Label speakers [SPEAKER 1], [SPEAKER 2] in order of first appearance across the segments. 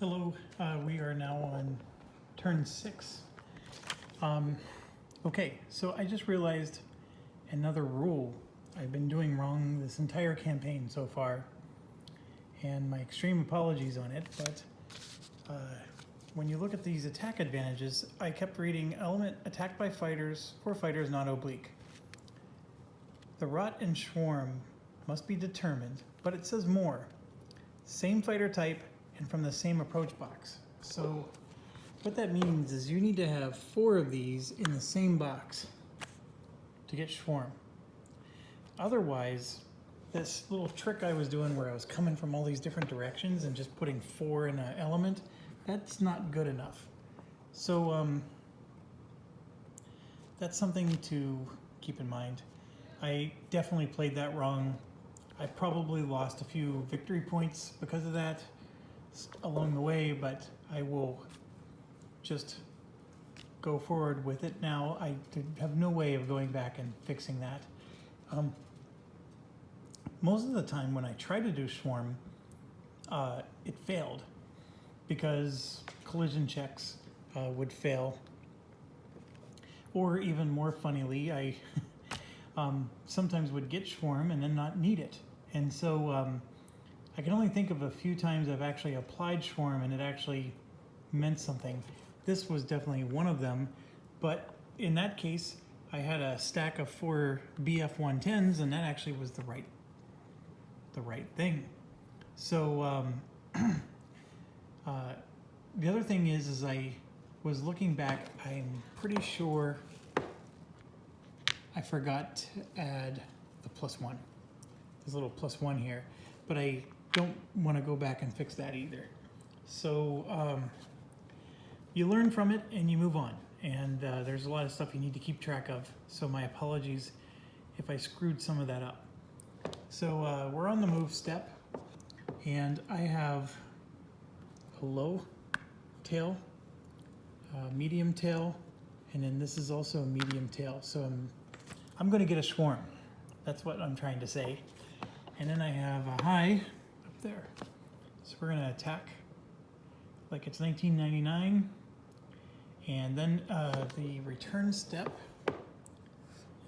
[SPEAKER 1] Hello, we are now on turn 6. Okay, so I just realized another rule I've been doing wrong this entire campaign so far, and my extreme apologies on it, but when you look at these attack advantages, I kept reading element attacked by fighters, for fighters not oblique. The rot and swarm must be determined, but it says more. Same fighter type and from the same approach box. So what that means is you need to have 4 of these in the same box to get swarm. Otherwise, this little trick I was doing where I was coming from all these different directions and just putting 4 in an element, that's not good enough. So that's something to keep in mind. I definitely played that wrong. I probably lost a few victory points because of that along the way, but I will just go forward with it now. I have no way of going back and fixing that. Most of the time when I try to do swarm, it failed because collision checks would fail. Or even more funnily, I sometimes would get swarm and then not need it. And so I can only think of a few times I've actually applied swarm and it actually meant something. This was definitely one of them, but in that case, I had a stack of 4 BF-110s and that actually was the right thing. So the other thing is I was looking back, I'm pretty sure I forgot to add the +1. This little +1 here, but I don't want to go back and fix that either. So you learn from it and you move on, and there's a lot of stuff you need to keep track of, so my apologies if I screwed some of that up. So we're on the move step, and I have a low tail, medium tail, and then this is also a medium tail, so I'm going to get a swarm. That's what I'm trying to say. And then I have a high up there. So we're going to attack like it's 1999. And then the return step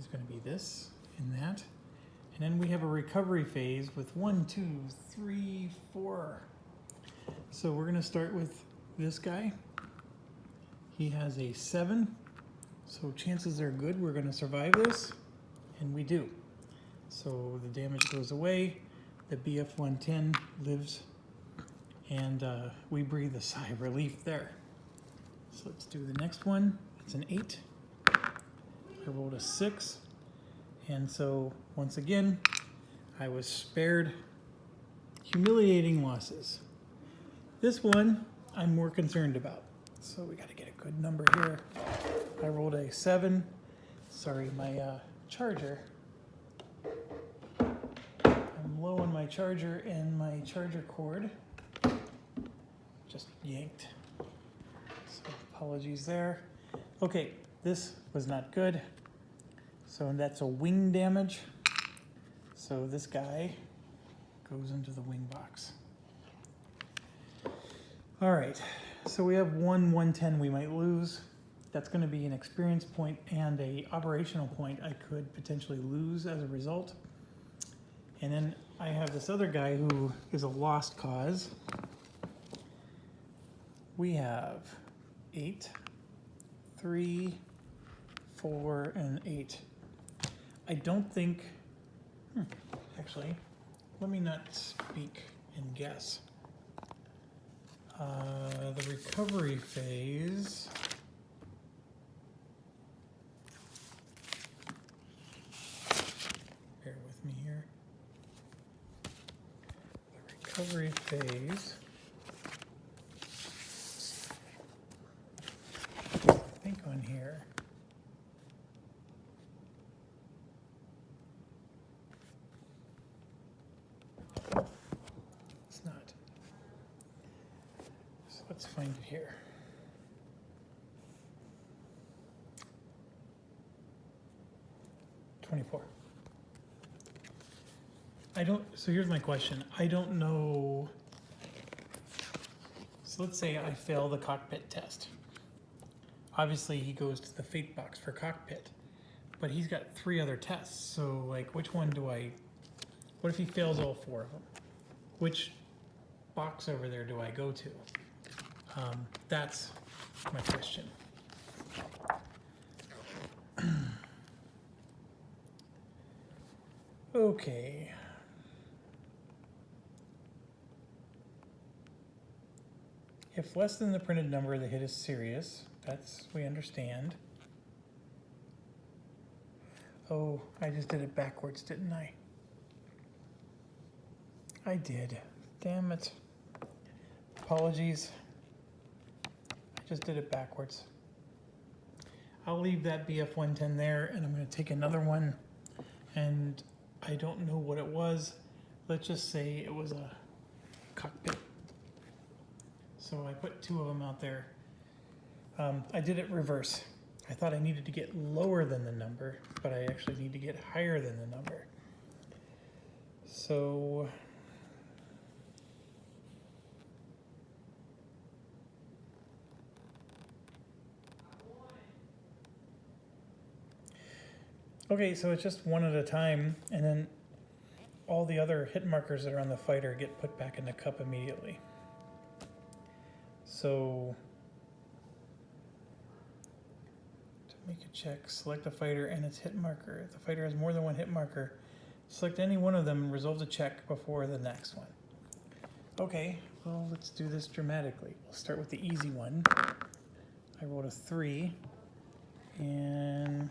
[SPEAKER 1] is going to be this and that. And then we have a recovery phase with 1, 2, 3, 4. So we're going to start with this guy. He has a 7. So chances are good we're going to survive this. And we do. So the damage goes away, the BF-110 lives, and we breathe a sigh of relief there. So let's do the next one. It's an 8. I rolled a 6, and so once again, I was spared humiliating losses. This one I'm more concerned about. So we got to get a good number here. I rolled a 7. Sorry, my charger. I'm low on my charger and my charger cord just yanked. So apologies there. Okay, this was not good. So that's a wing damage. So this guy goes into the wing box. All right, so we have 110 we might lose. That's going to be an experience point and a operational point I could potentially lose as a result. And then I have this other guy who is a lost cause. We have 8, 3, 4, and 8. I don't think, actually, let me not speak and guess. The recovery phase. Bear with me here. The recovery phase. I think on here. It's not. So let's find it here. So here's my question. I don't know So let's say I fail the cockpit test. Obviously he goes to the fate box for cockpit, but he's got 3 other tests. So like, which one do I, what if he fails all 4 of them? Which box over there do I go to? That's my question. Okay. If less than the printed number, the hit is serious. That's, we understand. Oh, I just did it backwards, didn't I? I did. Damn it. Apologies. I just did it backwards. I'll leave that BF 110 there, and I'm going to take another one, and I don't know what it was. Let's just say it was a cockpit. So I put 2 of them out there. I did it reverse. I thought I needed to get lower than the number, but I actually need to get higher than the number. So okay, so it's just one at a time, and then all the other hit markers that are on the fighter get put back in the cup immediately. So to make a check, select a fighter and its hit marker. If the fighter has more than 1 hit marker, select any one of them and resolve the check before the next one. Okay, well, let's do this dramatically. We'll start with the easy one. I rolled a 3, and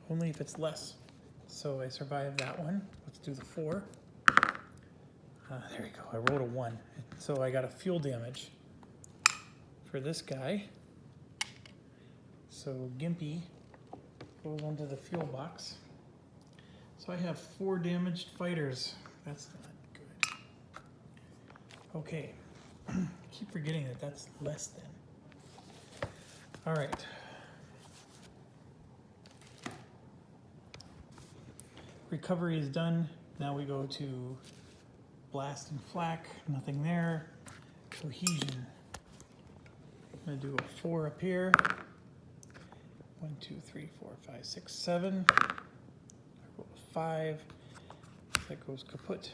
[SPEAKER 1] only if it's less. So I survived that one. Let's do the 4. There you go. I rolled a 1. So I got a fuel damage for this guy. So Gimpy goes into the fuel box. So I have 4 damaged fighters. That's not good. Okay. Keep forgetting that that's less than. All right. Recovery is done. Now we go to blast and flak. Nothing there. Cohesion. I'm going to do a 4 up here. 1, 2, 3, 4, 5, 6, 7. I roll a 5. That goes kaput.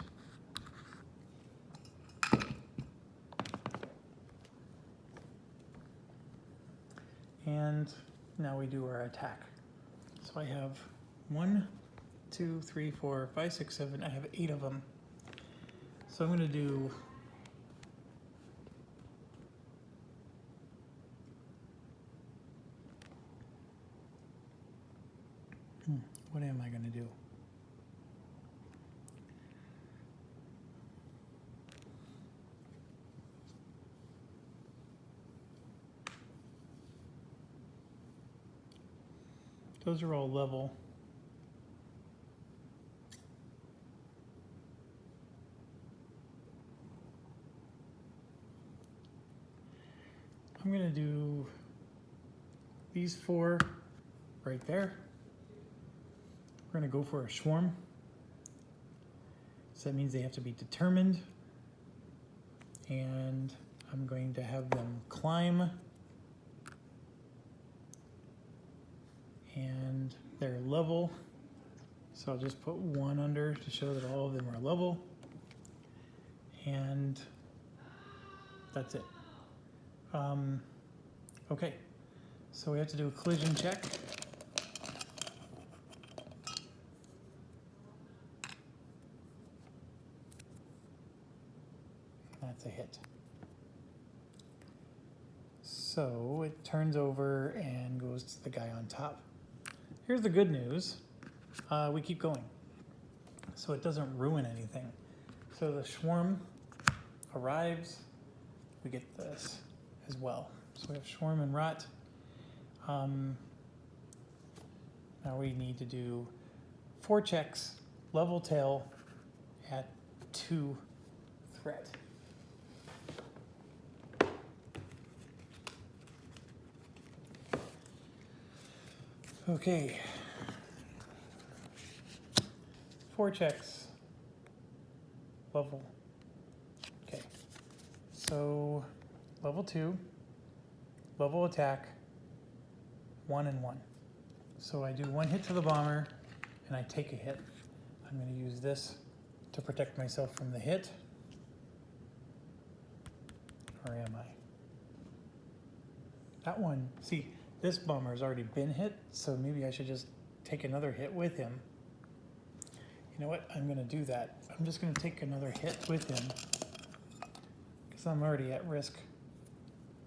[SPEAKER 1] And now we do our attack. So I have 1, 2, 3, 4, 5, 6, 7. I have 8 of them. So I'm going to do what am I going to do? Those are all level. I'm going to do these 4 right there. We're going to go for a swarm. So that means they have to be determined. And I'm going to have them climb. And they're level. So I'll just put 1 under to show that all of them are level. And that's it. Okay, so we have to do a collision check. That's a hit. So it turns over and goes to the guy on top. Here's the good news. We keep going. So it doesn't ruin anything. So the swarm arrives. We get this as well. So we have swarm and rot. Now we need to do 4 checks, level tail at 2 threat. Okay. 4 checks, level. Okay, so level 2, level attack, 1 and 1. So I do 1 hit to the bomber and I take a hit. I'm going to use this to protect myself from the hit. Or am I? That one, see, this bomber has already been hit, so maybe I should just take another hit with him. You know what? I'm going to do that. I'm just going to take another hit with him because I'm already at risk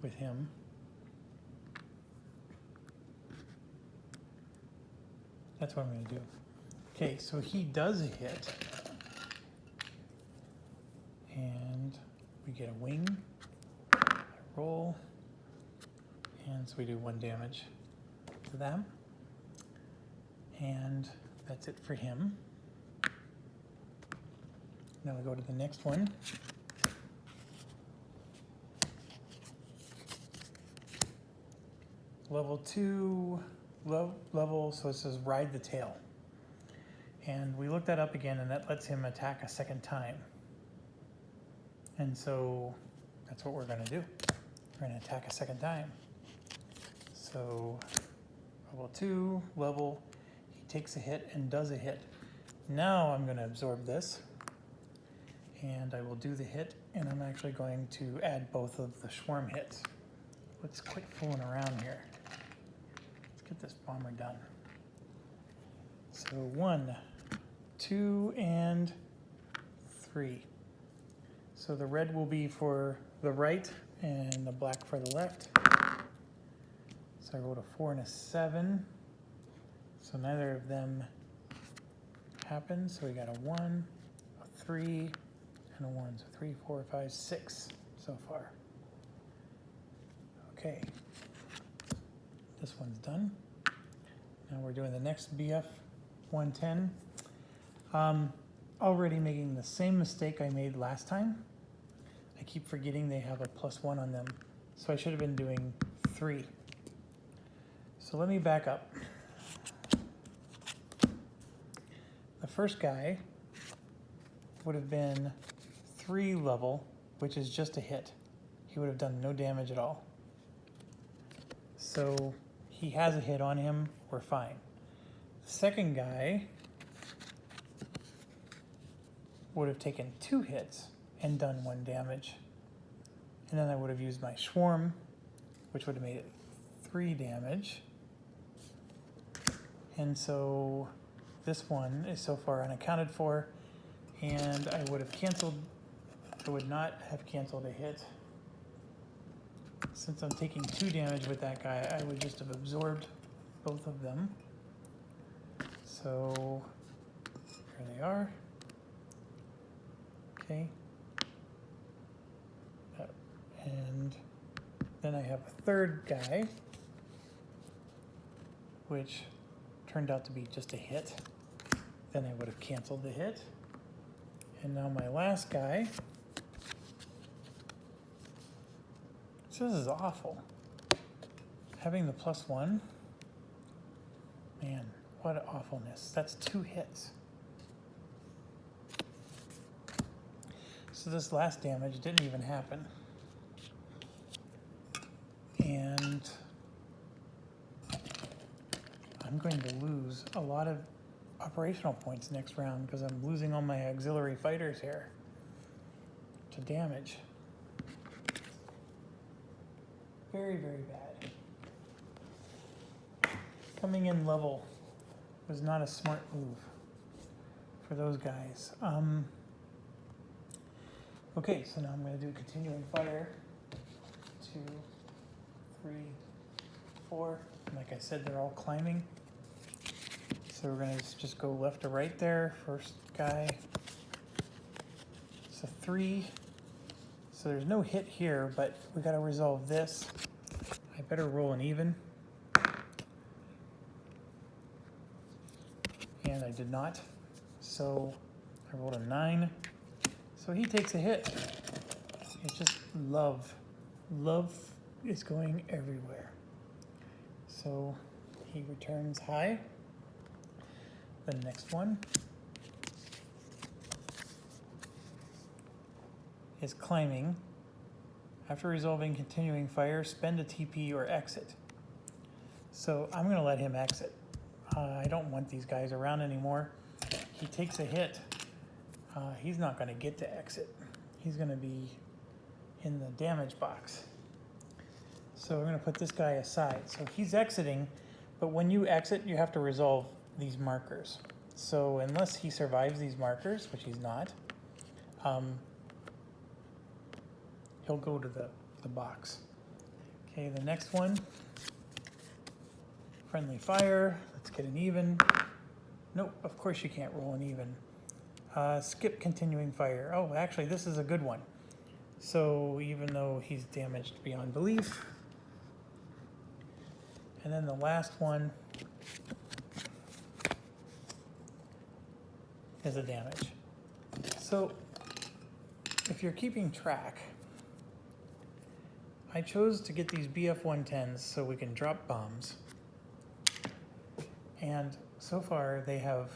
[SPEAKER 1] with him. That's what I'm going to do. Okay, so he does a hit. And we get a wing. I roll. And so we do 1 damage to them. And that's it for him. Now we go to the next one. Level 2, level, so it says ride the tail. And we look that up again, and that lets him attack a second time. And so that's what we're going to do. We're going to attack a second time. So level 2, level, he takes a hit and does a hit. Now I'm going to absorb this, and I will do the hit, and I'm actually going to add both of the swarm hits. Let's quit fooling around here. Let's get this bomber done. So 1, 2, and 3. So the red will be for the right and the black for the left. So I rolled a 4 and a 7. So neither of them happened. So we got a 1, a 3, and a 1. So 3, 4, 5, 6 so far. Okay. This one's done. Now we're doing the next BF 110. Already making the same mistake I made last time. I keep forgetting they have a +1 on them. So I should have been doing 3. So let me back up. The first guy would have been 3 level, which is just a hit. He would have done no damage at all. So he has a hit on him, we're fine. The second guy would have taken 2 hits and done 1 damage. And then I would have used my swarm, which would have made it 3 damage. And so this one is so far unaccounted for, and I would not have canceled a hit. Since I'm taking 2 damage with that guy, I would just have absorbed both of them. So here they are. Okay. And then I have a third guy, which turned out to be just a hit. Then I would have canceled the hit. And now my last guy. So this is awful. Having the +1. Man, what awfulness. That's 2 hits. So this last damage didn't even happen. And I'm going to lose a lot of operational points next round because I'm losing all my auxiliary fighters here to damage. Very, very bad. Coming in level was not a smart move for those guys. Okay, so now I'm going to do continuing fire. 2, 3, 4. And like I said, they're all climbing. So we're going to just go left to right there. First guy. It's a 3. So there's no hit here, but we got to resolve this. I better roll an even. And I did not. So I rolled a 9. So he takes a hit. It's just love. Love is going everywhere. So he returns high. The next one. is climbing. After resolving continuing fire, spend a TP or exit. So I'm going to let him exit. I don't want these guys around anymore. He takes a hit. He's not going to get to exit. He's going to be in the damage box. So we're going to put this guy aside. So he's exiting, but when you exit, you have to resolve these markers. So unless he survives these markers, which he's not, he'll go to the box. Okay, the next one, friendly fire. Let's get an even. Nope, of course you can't roll an even. Skip continuing fire. Oh, actually, this is a good one. So even though he's damaged beyond belief. And then the last one is a damage. So if you're keeping track, I chose to get these BF-110s so we can drop bombs. And so far they have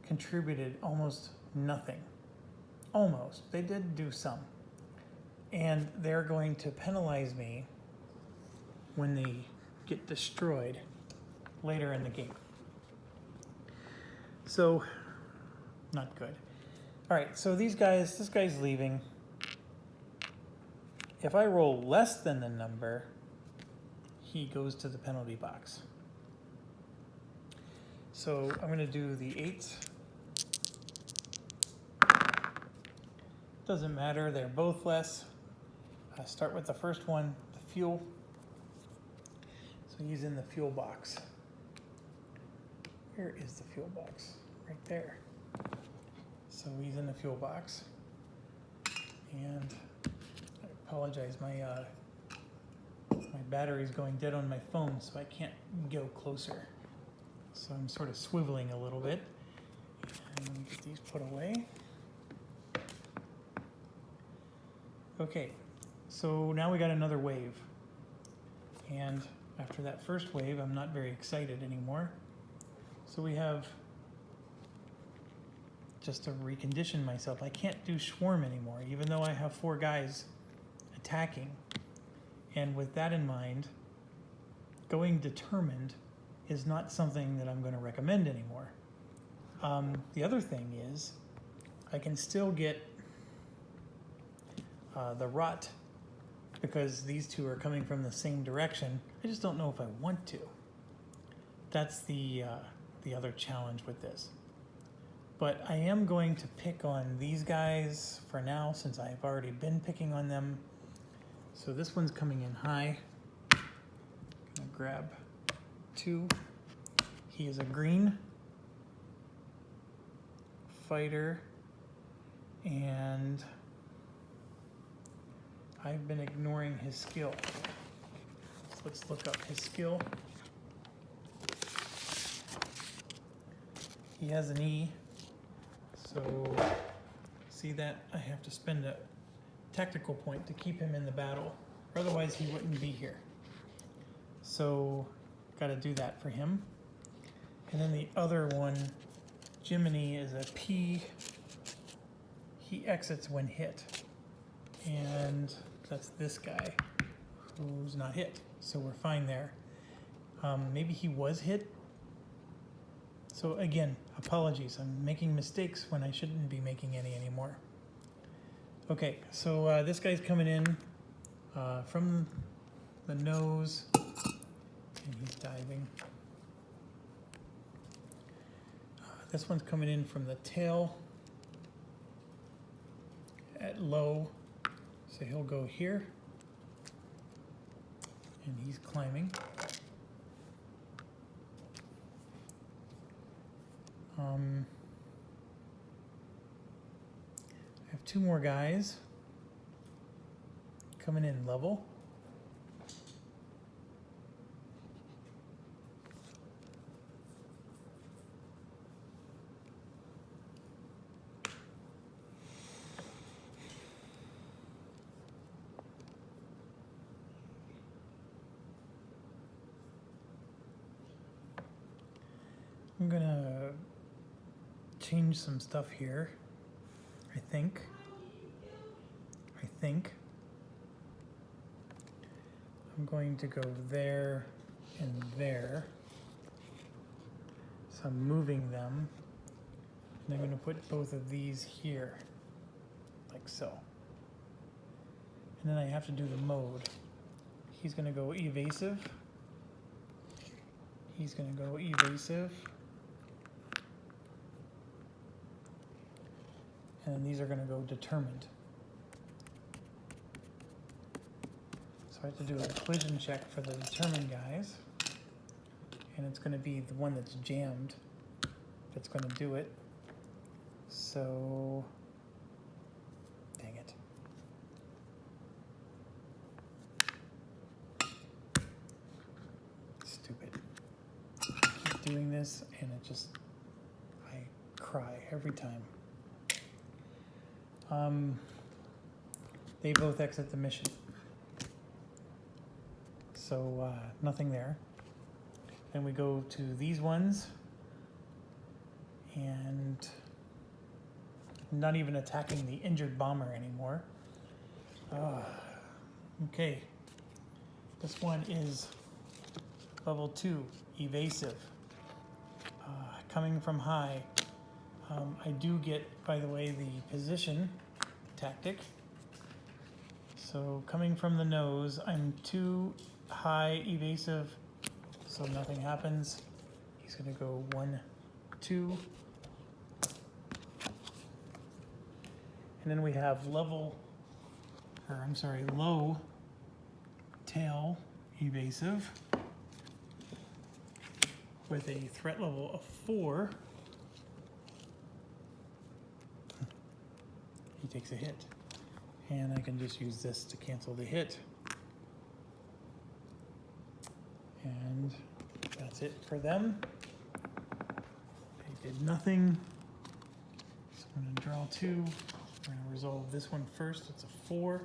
[SPEAKER 1] contributed almost nothing. Almost. They did do some. And they're going to penalize me when they get destroyed later in the game. So, not good. All right, so this guy's leaving. If I roll less than the number, he goes to the penalty box. So I'm going to do the 8s. Doesn't matter, they're both less. I start with the first one, the fuel. So he's in the fuel box. Where is the fuel box? Right there. So he's in the fuel box. And I apologize, my battery's going dead on my phone, so I can't go closer. So I'm sort of swiveling a little bit. And let me get these put away. Okay, so now we got another wave. And after that first wave, I'm not very excited anymore. So we have, just to recondition myself, I can't do swarm anymore, even though I have 4 guys attacking. And with that in mind, going determined is not something that I'm going to recommend anymore. The other thing is, I can still get the rot because these two are coming from the same direction. I just don't know if I want to. That's the other challenge with this. But I am going to pick on these guys for now, since I've already been picking on them. So this one's coming in high. Gonna grab 2. He is a green fighter, and I've been ignoring his skill. So let's look up his skill. He has an E, so see that I have to spend a tactical point to keep him in the battle, or otherwise he wouldn't be here. So got to do that for him. And then the other one, Jiminy, is a P. He exits when hit, and that's this guy who's not hit, so we're fine there. Maybe he was hit. So again, apologies, I'm making mistakes when I shouldn't be making any anymore. Okay, so this guy's coming in from the nose, and he's diving. This one's coming in from the tail at low, so he'll go here, and he's climbing. I have 2 more guys coming in level. I'm gonna change some stuff here, I think. I think. I'm going to go there and there. So I'm moving them. And I'm going to put both of these here, like so. And then I have to do the mode. He's going to go evasive. He's going to go evasive. And then these are going to go determined. So I have to do a collision check for the determined guys. And it's going to be the one that's jammed that's going to do it. So, dang it. Stupid. I keep doing this and it just, I cry every time. They both exit the mission. So, nothing there. Then we go to these ones. And not even attacking the injured bomber anymore. Okay. This one is level 2, evasive. Coming from high. I do get, by the way, the position tactic. So coming from the nose, I'm too high evasive, so nothing happens. He's gonna go 1, 2. And then we have low tail evasive with a threat level of 4. He takes a hit. And I can just use this to cancel the hit. And that's it for them. They did nothing. So I'm going to draw 2. We're going to resolve this one first. It's a 4.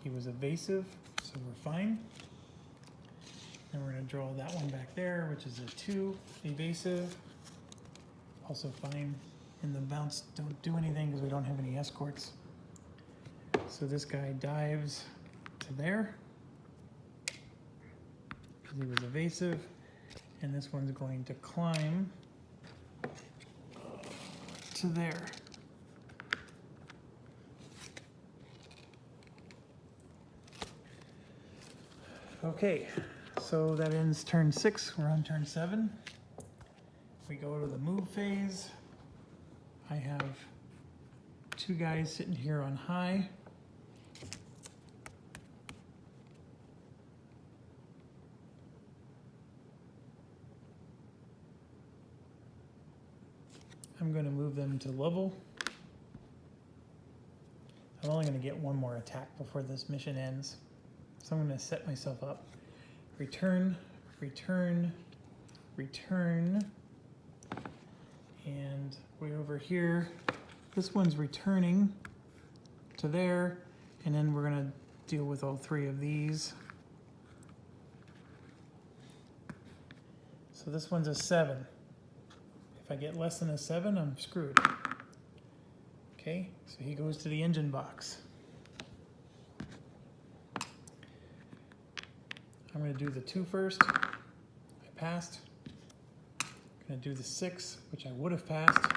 [SPEAKER 1] He was evasive, so we're fine. And we're going to draw that one back there, which is a 2, evasive. Also fine. And the bounce don't do anything because we don't have any escorts. So this guy dives to there because he was evasive. And this one's going to climb to there. Okay, so that ends turn 6. We're on turn 7. We go to the move phase. I have 2 guys sitting here on high. I'm going to move them to level. I'm only going to get one more attack before this mission ends. So I'm going to set myself up. Return, return, return. And way over here, this one's returning to there. And then we're going to deal with all 3 of these. So this one's a 7. If I get less than a 7, I'm screwed. Okay, so he goes to the engine box. I'm going to do the 2 first. I passed. I'm going to do the 6, which I would have passed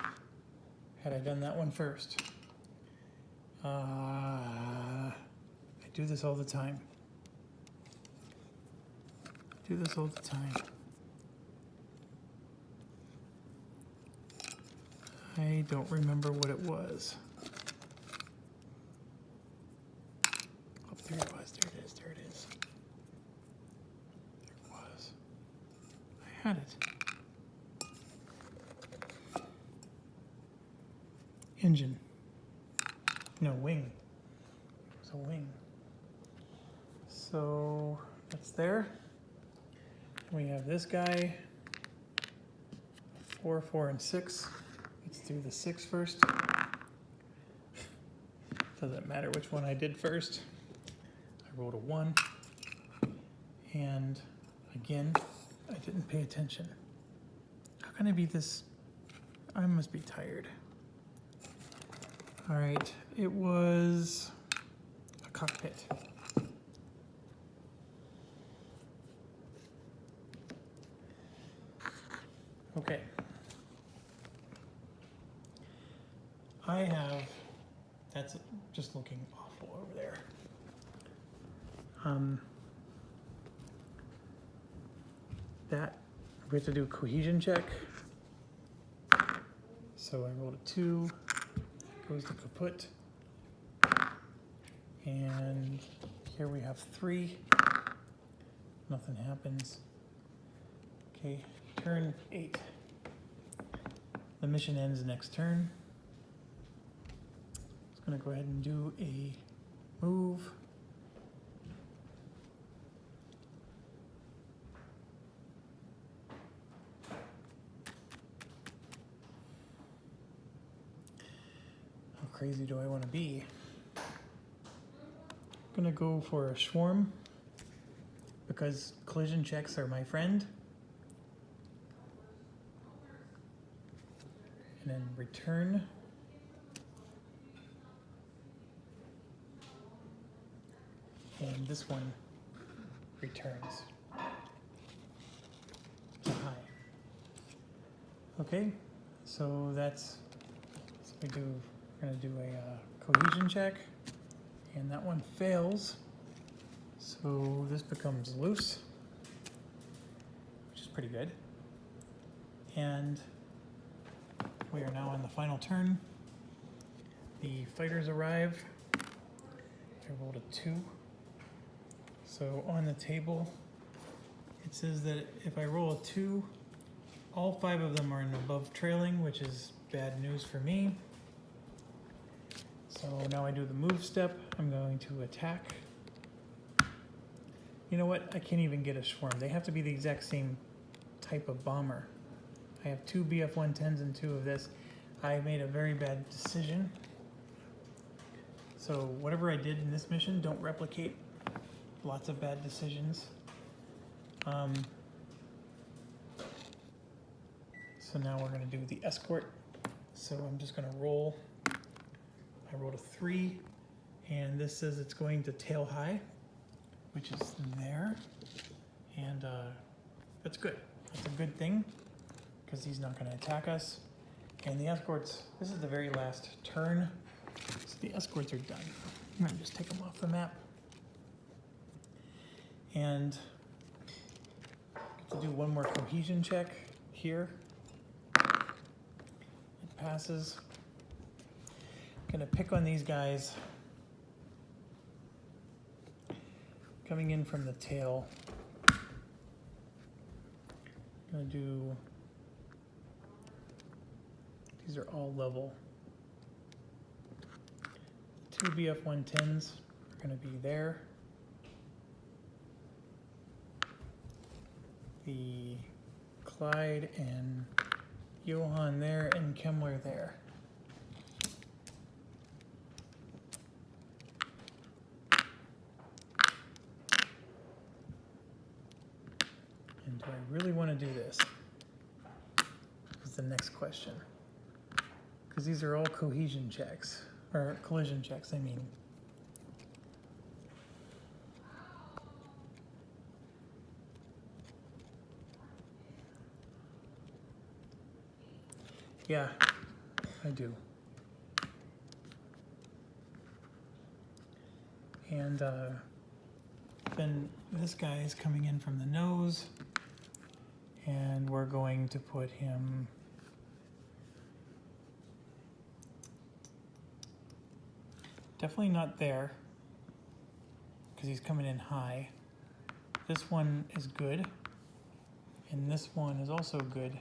[SPEAKER 1] had I done that one first. I do this all the time. I don't remember what it was. Oh, there it was. There it is. There it is. There it was. I had it. Engine. No, wing. It was a wing. So that's there. We have this guy. 4, 4, and 6. Let's do the 6 first. Doesn't matter which one I did first. I rolled a 1. And again, I didn't pay attention. How can I be this? I must be tired. All right, it was cockpit. Okay. That's just looking awful over there. That, we have to do a cohesion check. So I rolled a 2, goes to kaput. And here we have 3. Nothing happens. Okay, turn 8. The mission ends next turn. It's gonna go ahead and do a move. How crazy do I want to be? I'm gonna go for a swarm because collision checks are my friend. And then return. And this one returns to high. Okay, so we're gonna do a cohesion check, and that one fails. So this becomes loose, which is pretty good. And we are now on the final turn. The fighters arrive. I rolled a 2. So on the table, it says that if I roll a 2, all 5 of them are in above trailing, which is bad news for me. So now I do the move step. I'm going to attack. You know what? I can't even get a swarm. They have to be the exact same type of bomber. I have 2 BF-110s and 2 of this. I made a very bad decision. So whatever I did in this mission, don't replicate. Lots of bad decisions. So now we're going to do the escort. So I'm just going to roll. I rolled a 3, and this says it's going to tail high, which is there. And that's good. That's a good thing, because he's not going to attack us. And the escorts, this is the very last turn. So the escorts are done. I'm going to just take them off the map. And get to do one more cohesion check here. It passes. I'm going to pick on these guys coming in from the tail. I'm going to do, these are all level. 2 BF-110s are going to be there. The Clyde and Johan there, and Kemmler there. And do I really want to do this? Is the next question. Because these are all cohesion checks, or collision checks, I mean. Yeah, I do. And then this guy is coming in from the nose, and we're going to put him definitely not there, because he's coming in high. This one is good, and this one is also good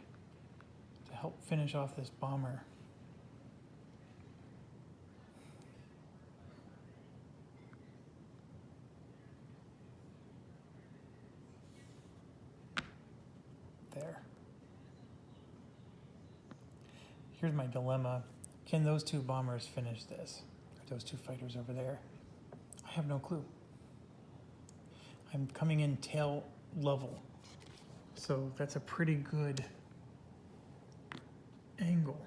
[SPEAKER 1] to help finish off this bomber. There. Here's my dilemma. Can those 2 bombers finish this? Or those 2 fighters over there? I have no clue. I'm coming in tail level. So that's a pretty good angle.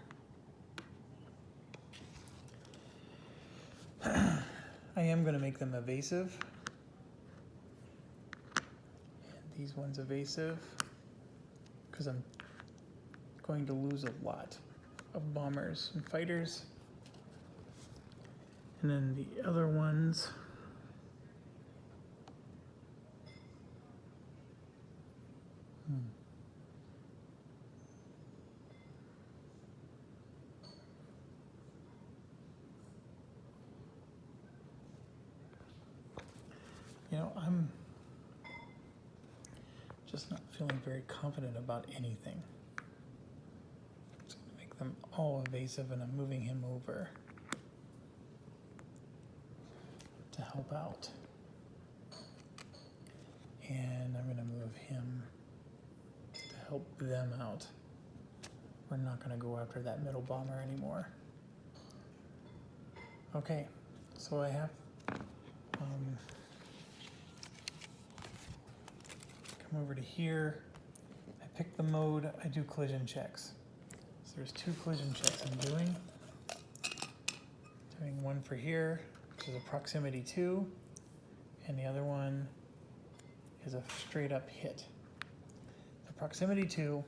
[SPEAKER 1] I am going to make them evasive. And these ones evasive because I'm going to lose a lot of bombers and fighters. And then the other ones, you know, I'm just not feeling very confident about anything. I'm just going to make them all evasive, and I'm moving him over to help out. And I'm going to move him to help them out. We're not going to go after that middle bomber anymore. Okay, so I have come over to here. I pick the mode. I do collision checks. So there's 2 collision checks I'm doing. Doing one for here, which is a proximity 2, and the other one is a straight up hit. The proximity 2,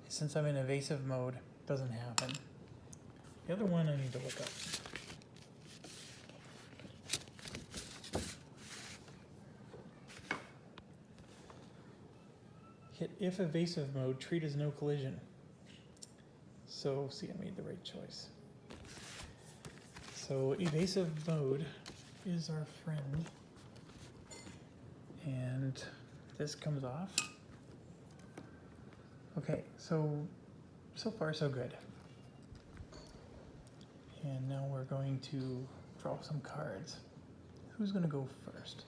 [SPEAKER 1] since I'm in evasive mode, doesn't happen. The other one I need to look up. Hit if evasive mode, treat as no collision. So, see, I made the right choice. So, evasive mode is our friend. And this comes off. Okay, so far so good. And now we're going to draw some cards. Who's going to go first?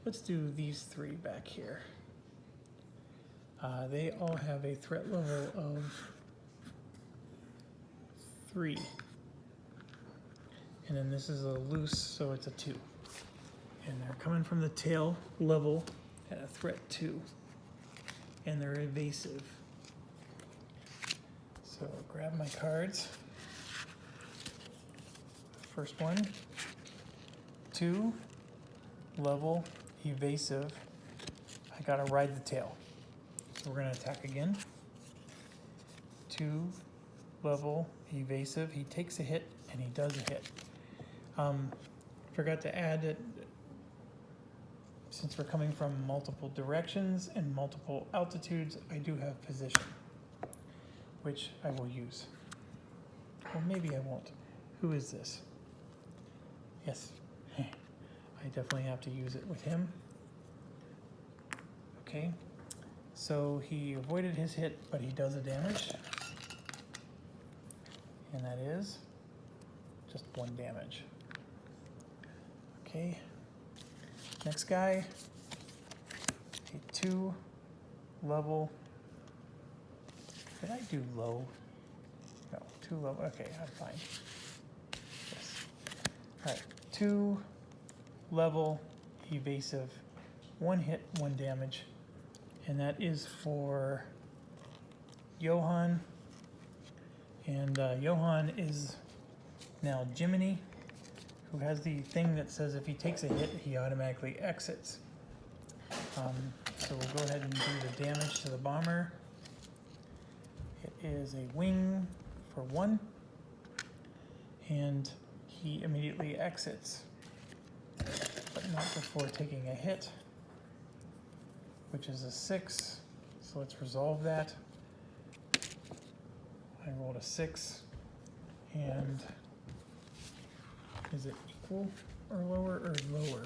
[SPEAKER 1] Let's do these 3 back here. They all have a threat level of 3. And then this is a loose, so it's a 2. And they're coming from the tail level at a threat 2. And they're evasive. So grab my cards. First one, 2, level, evasive. I gotta ride the tail. So we're gonna attack again. 2, level, evasive. He takes a hit and he does a hit. Forgot to add that since we're coming from multiple directions and multiple altitudes, I do have position, which I will use. Or maybe I won't. Who is this? Yes, I definitely have to use it with him. Okay, so he avoided his hit, but he does a damage. And that is just 1 damage. Okay, next guy, a 2, level. Did I do low? No, 2 level, okay, I'm fine. Yes. All right, 2, level, evasive, 1 hit, 1 damage. And that is for Johann. And Johann is now Jiminy, who has the thing that says if he takes a hit, he automatically exits. So we'll go ahead and do the damage to the bomber. It is a wing for 1, and he immediately exits, but not before taking a hit, which is a 6. So let's resolve that. I rolled a 6, and is it equal or lower or lower?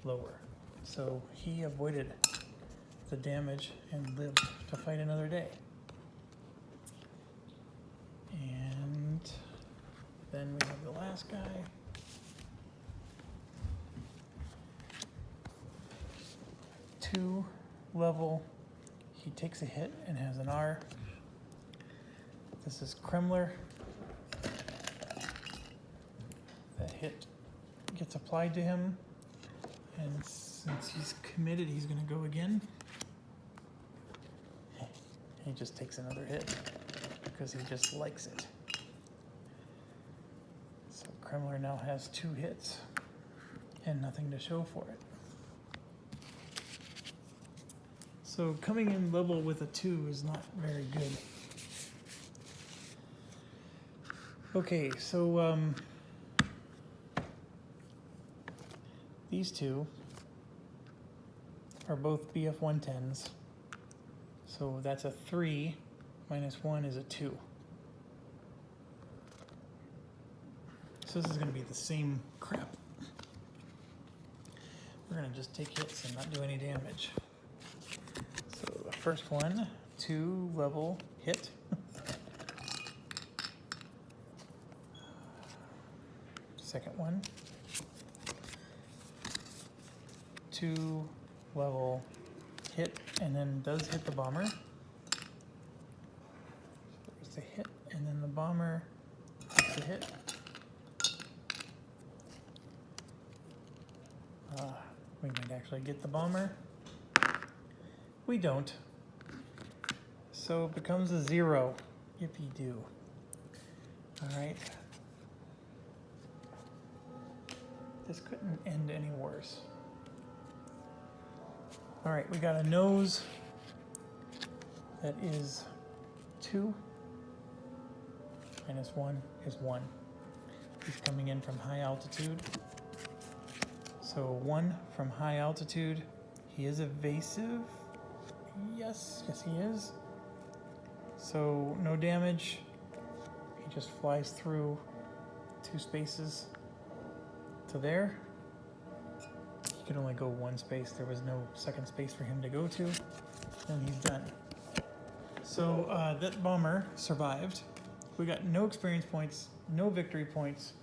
[SPEAKER 1] Lower. So he avoided the damage and lived to fight another day. And then we have the last guy. 2, level. He takes a hit and has an R. This is Kremler. That hit gets applied to him. And since he's committed, he's going to go again. He just takes another hit because he just likes it. Kremler now has 2 hits and nothing to show for it. So coming in level with a 2 is not very good. Okay, so these two are both BF 110s. So that's a 3 minus 1 is a 2. So this is going to be the same crap. We're going to just take hits and not do any damage. So the first one, 2 level hit. Second one, 2 level hit, and then does hit the bomber. So there's the hit, and then the bomber hits the hit. We might actually get the bomber. We don't. So it becomes a 0. Yippee-doo. Alright. This couldn't end any worse. Alright, we got a nose that is 2. Minus 1 is 1. He's coming in from high altitude. So 1 from high altitude. He is evasive. Yes, he is. So no damage. He just flies through 2 spaces to there. He could only go 1 space. There was no second space for him to go to. And he's done. So that bomber survived. We got no experience points, no victory points,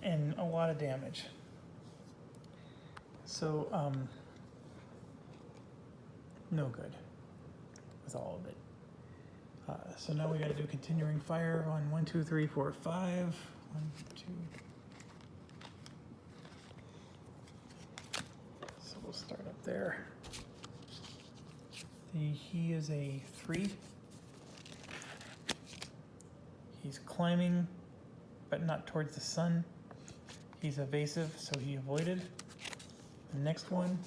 [SPEAKER 1] and a lot of damage. So, no good with all of it. So now we got to do continuing fire on 1, 2, 3, 4, 5. 1, 2. So we'll start up there. He is a 3. He's climbing, but not towards the sun. He's evasive, so he avoided. The next one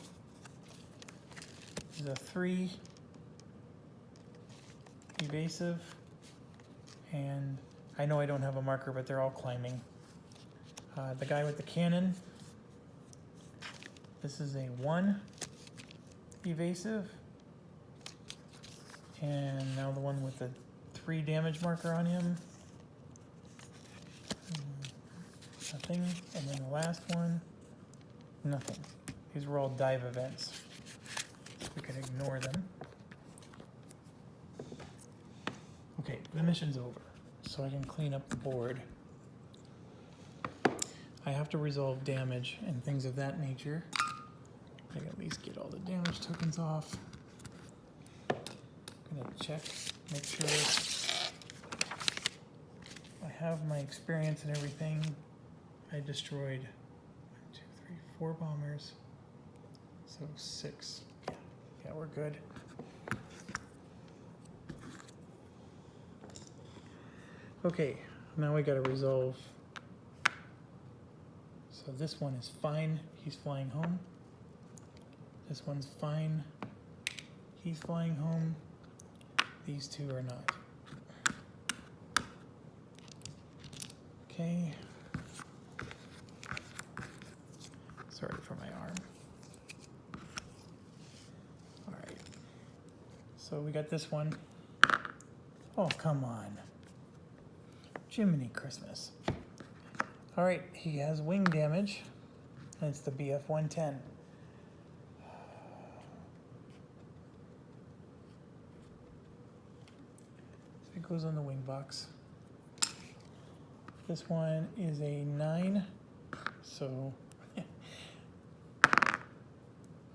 [SPEAKER 1] is a 3, evasive, and I know I don't have a marker, but they're all climbing. The guy with the cannon, this is a 1, evasive, and now the one with the 3 damage marker on him, nothing, and then the last one, nothing. These were all dive events. We can ignore them. Okay, the mission's over, so I can clean up the board. I have to resolve damage and things of that nature. I can at least get all the damage tokens off. I'm gonna check, make sure I have my experience and everything. I destroyed 1, 2, 3, 4 bombers. So 6. Yeah, we're good. Okay, now we gotta resolve. So this one is fine. He's flying home. This one's fine. He's flying home. These 2 are not. Okay. Sorry for my arm. Alright. So we got this one. Oh, come on. Jiminy Christmas. Alright, he has wing damage. And it's the BF 110. So it goes on the wing box. This one is a 9. So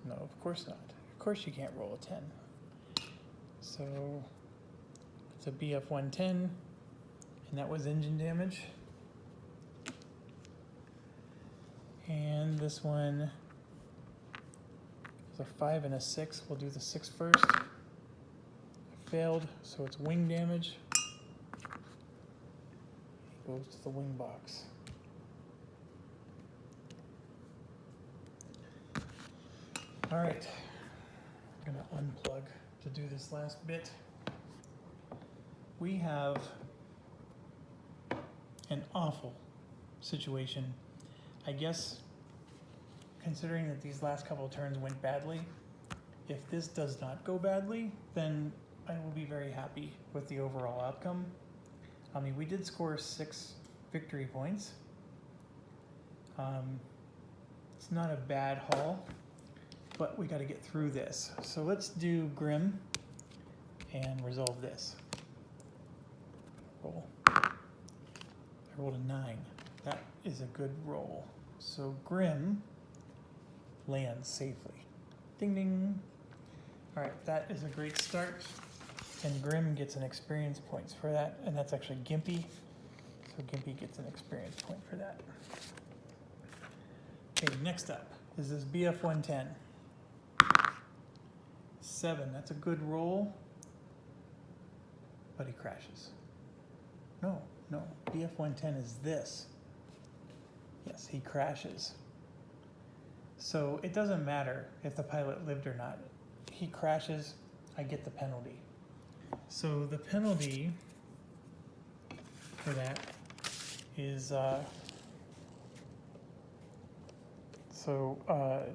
[SPEAKER 1] no, of course not. Of course you can't roll a 10. So it's a BF 110, and that was engine damage. And this one is a 5 and a 6. We'll do the 6 first. I failed, so it's wing damage. Goes to the wing box. All right, I'm gonna unplug to do this last bit. We have an awful situation. I guess, considering that these last couple of turns went badly, if this does not go badly, then I will be very happy with the overall outcome. I mean, we did score 6 victory points. It's not a bad haul, but we got to get through this. So let's do Grim and resolve this. Roll. I rolled a 9. That is a good roll. So Grim lands safely. Ding ding. All right, that is a great start. And Grim gets an experience points for that, and that's actually Gimpy. So Gimpy gets an experience point for that. Okay, next up is this BF 110. 7, that's a good roll, but he crashes. No, BF 110 is this. Yes, he crashes. So it doesn't matter if the pilot lived or not. He crashes, I get the penalty. So the penalty for that is,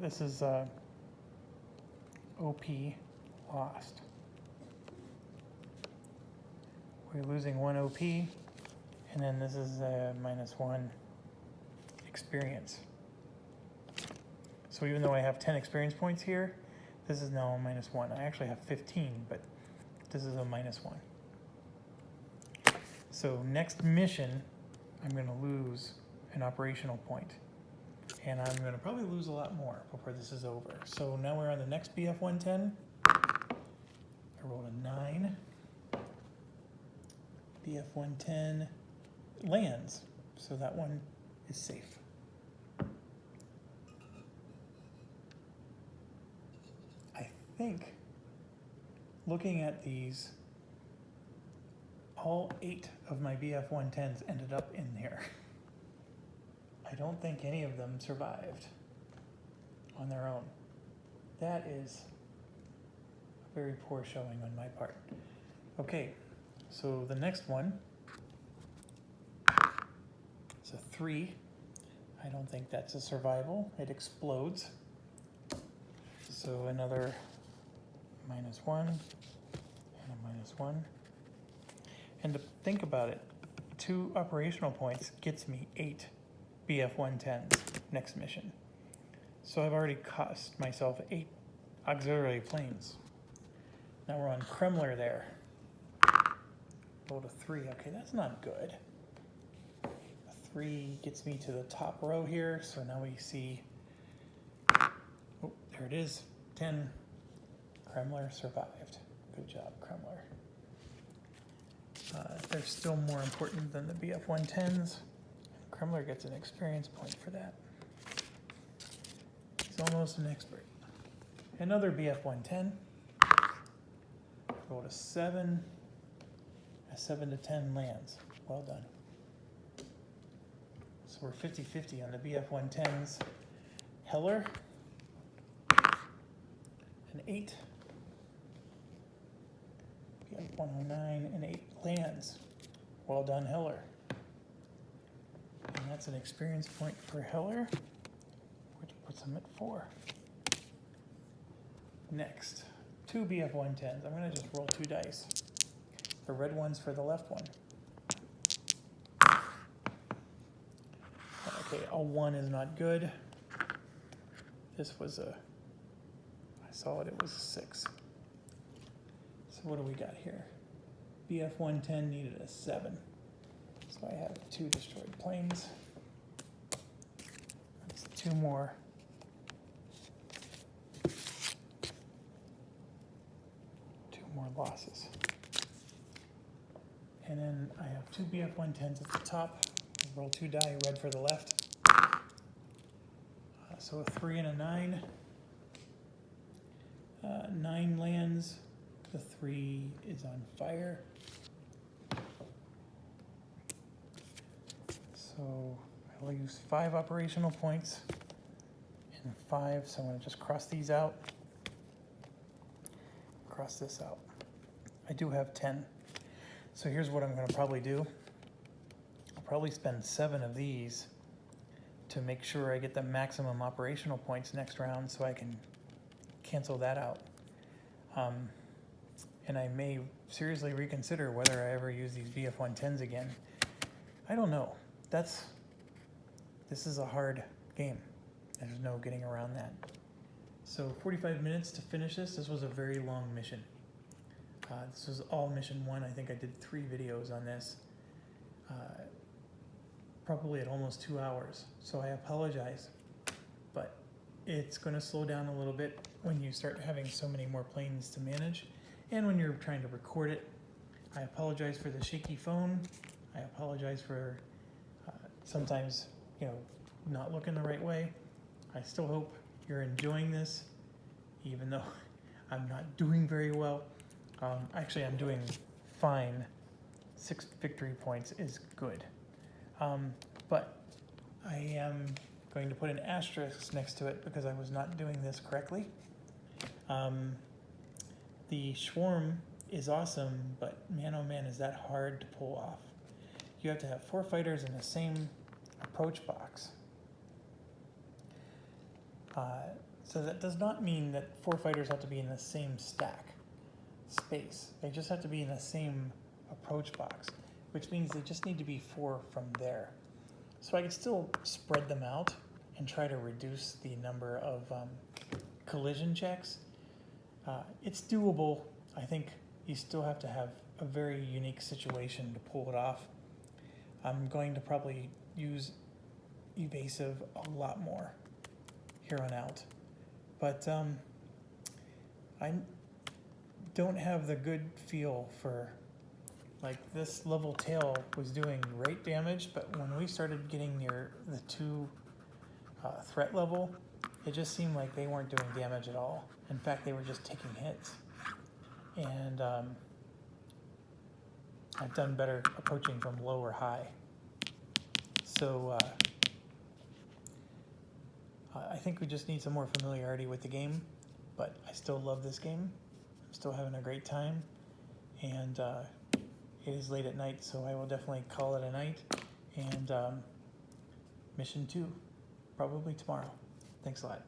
[SPEAKER 1] this is OP lost. We're losing 1 OP, and then this is -1 experience. So even though I have 10 experience points here, this is now a -1. I actually have 15, but this is a -1. So next mission, I'm going to lose an operational point. And I'm going to probably lose a lot more before this is over. So now we're on the next BF 110. I rolled a 9. BF 110 lands, so that one is safe. I think, looking at these, all 8 of my BF 110s ended up in here. I don't think any of them survived on their own. That is a very poor showing on my part. Okay, so the next one is a 3. I don't think that's a survival. It explodes. So another -1 and a -1. And to think about it, 2 operational points gets me 8 BF 110s next mission. So I've already cost myself 8 auxiliary planes. Now we're on Kremler there. Rolled a 3. Okay, that's not good. A 3 gets me to the top row here. So now we see, oh, there it is, 10. Kremler survived. Good job, Kremler. They're still more important than the BF 110s. Kremler gets an experience point for that. He's almost an expert. Another BF 110. Rolled a 7. A 7 to 10 lands. Well done. So we're 50-50 on the BF 110s. Heller. An 8. BF 109 and 8 lands. Well done, Heller. And that's an experience point for Heller, which puts him at 4. Next, 2 BF 110s. I'm going to just roll 2 dice. The red one's for the left one. Okay, a 1 is not good. This was I saw it was a 6. So what do we got here? BF 110 needed a 7. So I have 2 destroyed planes. That's 2 more. 2 more losses. And then I have 2 BF 110s at the top. Roll 2 die, red for the left. So a 3 and a 9. 9 lands. The 3 is on fire. So I will use 5 operational points and 5, so I'm going to just cross these out, cross this out. I do have 10, so here's what I'm going to probably do. I'll probably spend 7 of these to make sure I get the maximum operational points next round so I can cancel that out. And I may seriously reconsider whether I ever use these VF-110s again. I don't know. This is a hard game. There's no getting around that. So 45 minutes to finish this. This was a very long mission. This was all mission 1. I think I did 3 videos on this. Probably at almost 2 hours. So I apologize, but it's going to slow down a little bit when you start having so many more planes to manage, and when you're trying to record it. I apologize for the shaky phone. I apologize for sometimes, not looking the right way. I still hope you're enjoying this, even though I'm not doing very well. Actually, I'm doing fine. 6 victory points is good. But I am going to put an asterisk next to it because I was not doing this correctly. The Schwarm is awesome, but man oh man is that hard to pull off. You have to have 4 fighters in the same approach box. So that does not mean that 4 fighters have to be in the same stack space. They just have to be in the same approach box, which means they just need to be 4 from there. So I could still spread them out and try to reduce the number of collision checks. It's doable. I think you still have to have a very unique situation to pull it off. I'm going to probably use evasive a lot more here on out. But I don't have the good feel for, like, this level tail was doing great damage, but when we started getting near the 2 threat level, it just seemed like they weren't doing damage at all. In fact, they were just taking hits. And I've done better approaching from low or high. So I think we just need some more familiarity with the game, but I still love this game. I'm still having a great time, and it is late at night, so I will definitely call it a night. And mission 2, probably tomorrow. Thanks a lot.